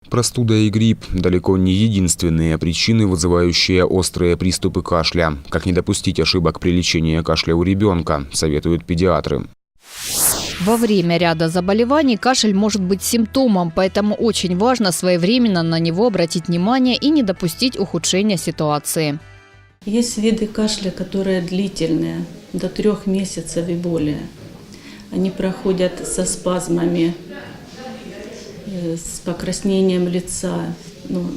Простуда и грипп – далеко не единственные причины, вызывающие острые приступы кашля. Как не допустить ошибок при лечении кашля у ребенка, советуют педиатры. Во время ряда заболеваний кашель может быть симптомом, поэтому очень важно своевременно на него обратить внимание и не допустить ухудшения ситуации. Есть виды кашля, которые длительные, до 3 месяцев и более. Они проходят со спазмами, с покраснением лица,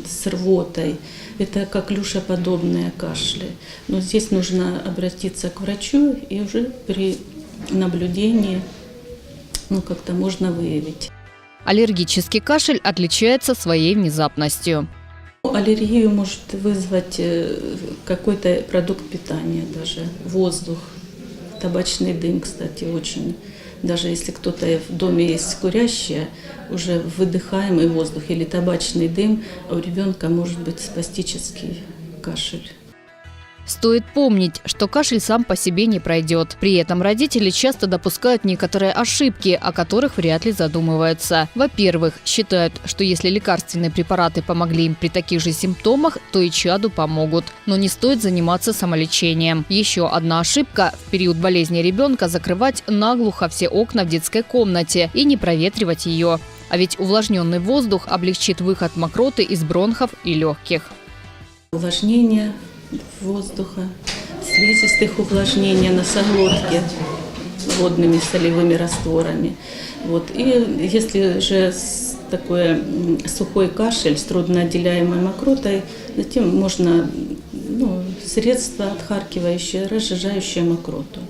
с рвотой. Это коклюшеподобные кашли. Но здесь нужно обратиться к врачу и уже при наблюдении как-то можно выявить. Аллергический кашель отличается своей внезапностью. Аллергию может вызвать какой-то продукт питания, даже воздух, табачный дым, кстати, очень. Даже если кто-то в доме есть курящие, уже выдыхаемый воздух или табачный дым, а у ребенка может быть спастический кашель. Стоит помнить, что кашель сам по себе не пройдет. При этом родители часто допускают некоторые ошибки, о которых вряд ли задумываются. Во-первых, считают, что если лекарственные препараты помогли им при таких же симптомах, то и чаду помогут. Но не стоит заниматься самолечением. Еще одна ошибка – в период болезни ребенка закрывать наглухо все окна в детской комнате и не проветривать ее. А ведь увлажненный воздух облегчит выход мокроты из бронхов и легких. Увлажнение воздуха, слизистых увлажнения носоглотки водными солевыми растворами. И если же такой сухой кашель с трудноотделяемой мокротой, затем можно средства отхаркивающие, разжижающие мокроту.